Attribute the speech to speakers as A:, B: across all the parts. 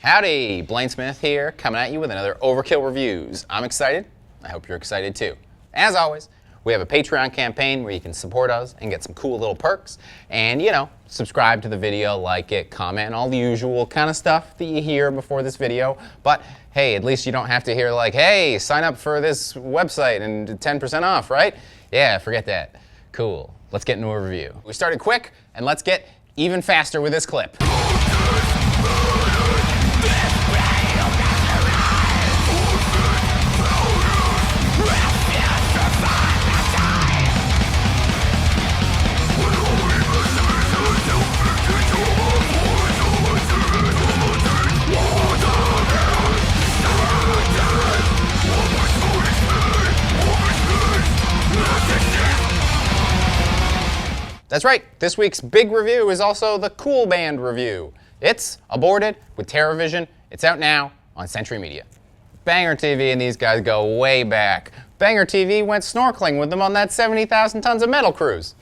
A: Howdy, Blayne Smith here, coming at you with another Overkill Reviews. I'm excited. I hope you're excited too. As always, we have a Patreon campaign where you can support us and get some cool little perks. And, you know, subscribe to the video, like it, comment, all the usual kind of stuff that you hear before this video. But, hey, at least you don't have to hear like, hey, sign up for this website and 10% off, right? Yeah, forget that. Cool. Let's get into a review. We started quick, and let's get even faster with this clip. That's right, this week's big review is also the cool band review. It's Aborted with Terrorvision. It's out now on Century Media. BangerTV and these guys go way back. BangerTV went snorkeling with them on that 70,000 tons of metal cruise.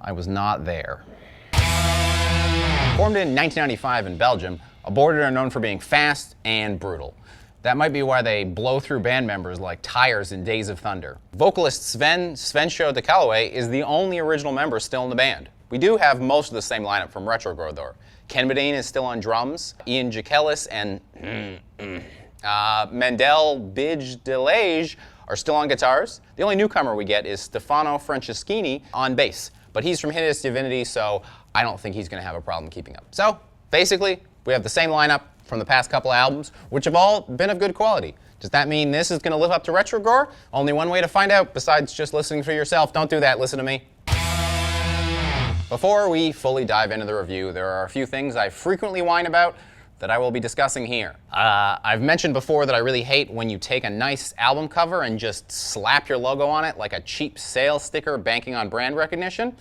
A: I was not there. Formed in 1995 in Belgium, Aborted are known for being fast and brutal. That might be why they blow through band members like tires in Days of Thunder. Vocalist Svencho de Calloway is the only original member still in the band. We do have most of the same lineup from Retrograde though. Ken Badine is still on drums, Ian Jackellis and Mendel Bidge Delage are still on guitars. The only newcomer we get is Stefano Franceschini on bass, but he's from Hideous Divinity, so I don't think he's going to have a problem keeping up. So, basically, we have the same lineup from the past couple albums, which have all been of good quality. Does that mean this is going to live up to Retrograde? Only one way to find out besides just listening for yourself. Don't do that, listen to me. Before we fully dive into the review, there are a few things I frequently whine about that I will be discussing here. I've mentioned before that I really hate when you take a nice album cover and just slap your logo on it like a cheap sales sticker banking on brand recognition.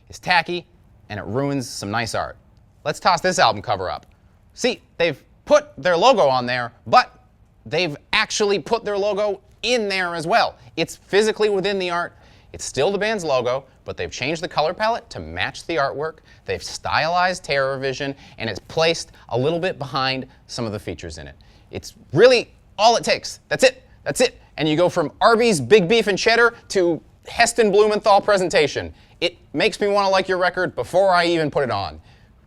A: It's tacky and it ruins some nice art. Let's toss this album cover up. See, they've put their logo on there, but they've actually put their logo in there as well. It's physically within the art. It's still the band's logo, but they've changed the color palette to match the artwork. They've stylized Terrorvision, and it's placed a little bit behind some of the features in it. It's really all it takes. That's it. That's it. And you go from Arby's Big Beef and Cheddar to Heston Blumenthal presentation. It makes me want to like your record before I even put it on.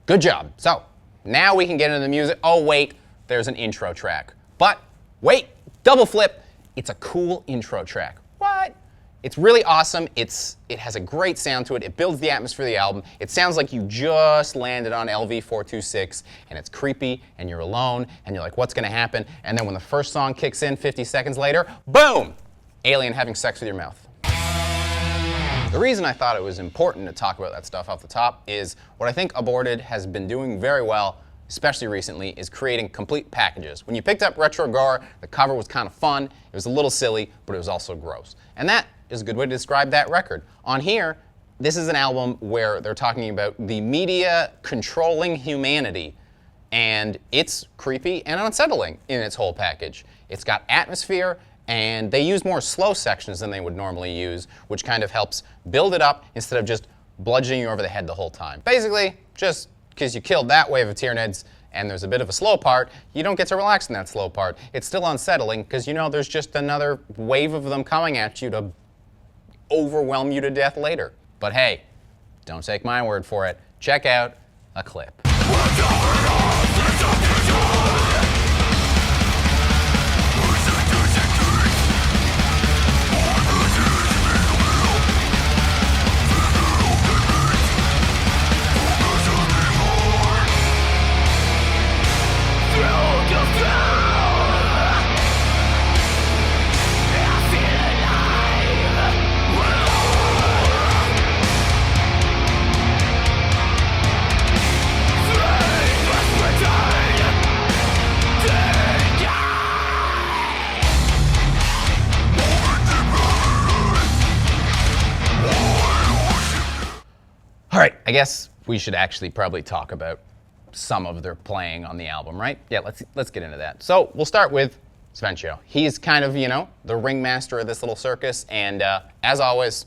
A: Good job. So, now we can get into the music. Oh wait, there's an intro track. But wait, double flip, it's a cool intro track. What? It's really awesome. It has a great sound to it. It builds the atmosphere of the album. It sounds like you just landed on LV-426 and it's creepy and you're alone and you're like, what's gonna happen? And then when the first song kicks in 50 seconds later, boom! Alien having sex with your mouth. The reason I thought it was important to talk about that stuff off the top is what I think Aborted has been doing very well, especially recently, is creating complete packages. When you picked up Retrograde, the cover was kind of fun, it was a little silly, but it was also gross. And that is a good way to describe that record. On here, this is an album where they're talking about the media controlling humanity, and it's creepy and unsettling in its whole package. It's got atmosphere, and they use more slow sections than they would normally use, which kind of helps build it up instead of just bludgeoning you over the head the whole time. Basically, just because you killed that wave of Tyranids and there's a bit of a slow part, you don't get to relax in that slow part. It's still unsettling because you know there's just another wave of them coming at you to overwhelm you to death later. But hey, don't take my word for it. Check out a clip. All right, I guess we should actually probably talk about some of their playing on the album, right? Yeah, let's get into that. So we'll start with Svencho. He's kind of, you know, the ringmaster of this little circus, and as always,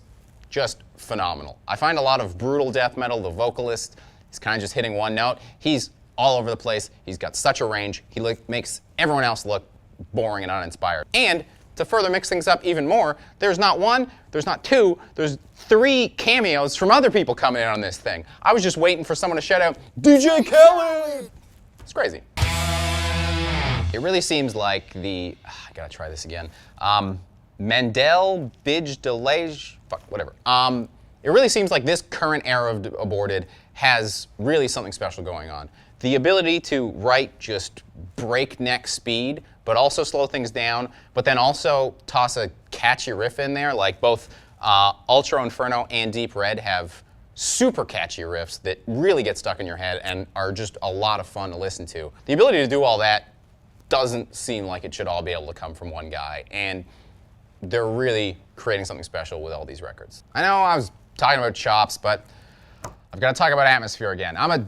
A: just phenomenal. I find a lot of brutal death metal, the vocalist is kind of just hitting one note. He's all over the place. He's got such a range. He makes everyone else look boring and uninspired. And to further mix things up even more, there's not one, there's not two, there's 3 cameos from other people coming in on this thing. I was just waiting for someone to shout out, DJ Kelly! It's crazy. It really seems like I gotta try this again. Mendel Bidge Delage, fuck, whatever. It really seems like this current era of Aborted has really something special going on. The ability to write just breakneck speed, but also slow things down, but then also toss a catchy riff in there, like both Ultra Inferno and Deep Red have super catchy riffs that really get stuck in your head and are just a lot of fun to listen to. The ability to do all that doesn't seem like it should all be able to come from one guy, and they're really creating something special with all these records. I know I was talking about chops, but I've got to talk about atmosphere again. I'm a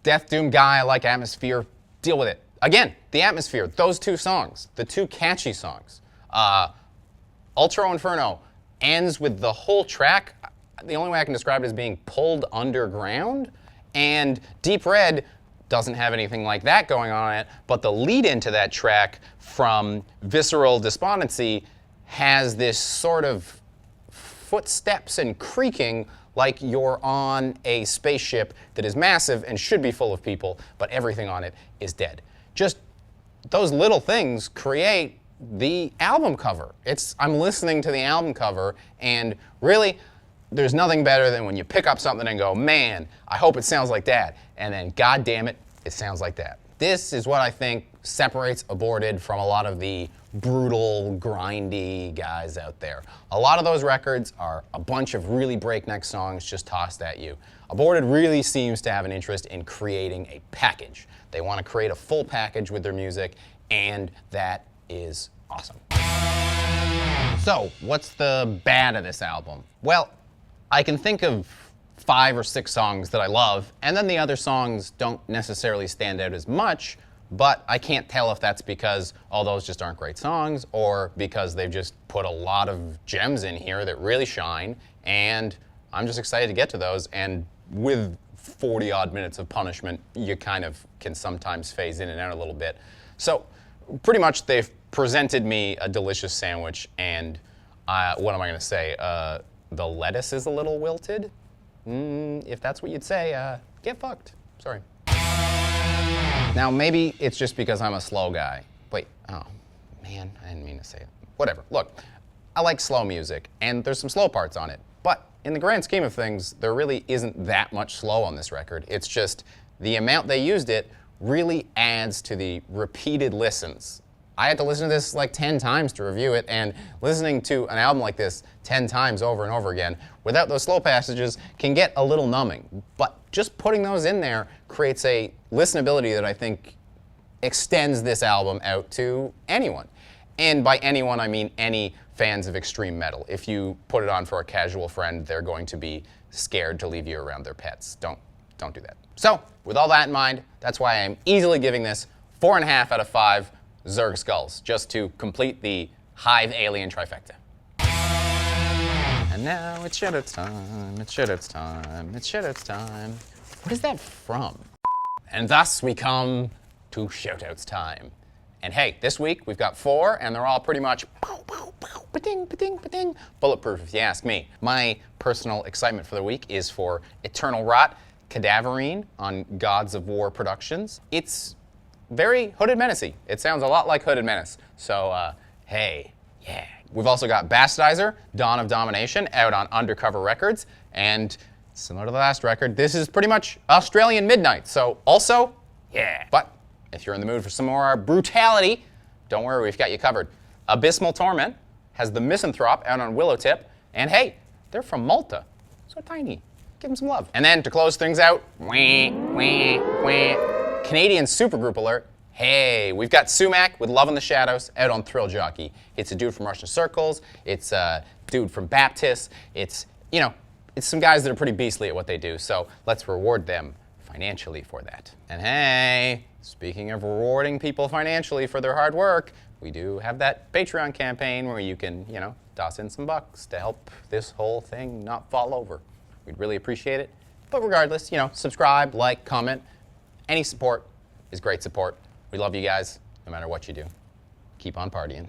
A: Death Doom guy, I like atmosphere, deal with it. Again, the atmosphere, those 2 songs, the 2 catchy songs. Ultra Inferno ends with the whole track, the only way I can describe it is being pulled underground, and Deep Red doesn't have anything like that going on in it, but the lead into that track from Visceral Despondency has this sort of footsteps and creaking like you're on a spaceship that is massive and should be full of people, but everything on it is dead. Just those little things create the album cover. I'm listening to the album cover, and really, there's nothing better than when you pick up something and go, man, I hope it sounds like that, and then god damn it, it sounds like that. This is what I think separates Aborted from a lot of the brutal, grindy guys out there. A lot of those records are a bunch of really breakneck songs just tossed at you. Aborted really seems to have an interest in creating a package. They want to create a full package with their music, and that is awesome. So, what's the bad of this album? Well, I can think of 5 or 6 songs that I love, and then the other songs don't necessarily stand out as much, but I can't tell if that's because all those just aren't great songs, or because they've just put a lot of gems in here that really shine, and I'm just excited to get to those, and with 40-odd minutes of punishment, you kind of can sometimes phase in and out a little bit. So, pretty much they've presented me a delicious sandwich, and what am I gonna say? The lettuce is a little wilted? If that's what you'd say, get fucked. Sorry. Now, maybe it's just because I'm a slow guy. Wait, oh, man, I didn't mean to say it. Whatever, look, I like slow music, and there's some slow parts on it, but in the grand scheme of things, there really isn't that much slow on this record. It's just the amount they used it really adds to the repeated listens. I had to listen to this like 10 times to review it, and listening to an album like this 10 times over and over again without those slow passages can get a little numbing. But just putting those in there creates a listenability that I think extends this album out to anyone. And by anyone, I mean any fans of extreme metal. If you put it on for a casual friend, they're going to be scared to leave you around their pets. Don't do that. So, with all that in mind, that's why I'm easily giving this 4.5 out of 5 Zerg skulls, just to complete the Hive Alien trifecta. And now it's shoutouts time, it's shoutouts time, it's shoutouts time. What is that from? And thus we come to shoutouts time. And hey, this week we've got 4, and they're all pretty much ba-ding, ba-ding, ba-ding, bulletproof if you ask me. My personal excitement for the week is for Eternal Rot, Cadaverine on Gods of War Productions. It's very Hooded Menace-y. It sounds a lot like Hooded Menace. So, hey, yeah. We've also got Bastardizer, Dawn of Domination, out on Undercover Records. And similar to the last record, this is pretty much Australian Midnight. So, also, yeah. But if you're in the mood for some more brutality, don't worry, we've got you covered. Abysmal Torment has The Misanthrope out on Willowtip. And hey, they're from Malta. So tiny. Give them some love. And then to close things out, Canadian supergroup alert. Hey, we've got Sumac with Love in the Shadows out on Thrill Jockey. It's a dude from Russian Circles. It's a dude from Baptist. It's some guys that are pretty beastly at what they do. So let's reward them financially for that. And hey, speaking of rewarding people financially for their hard work, we do have that Patreon campaign where you can, toss in some bucks to help this whole thing not fall over. We'd really appreciate it. But regardless, subscribe, like, comment, Any support is great support. We love you guys, no matter what you do. Keep on partying.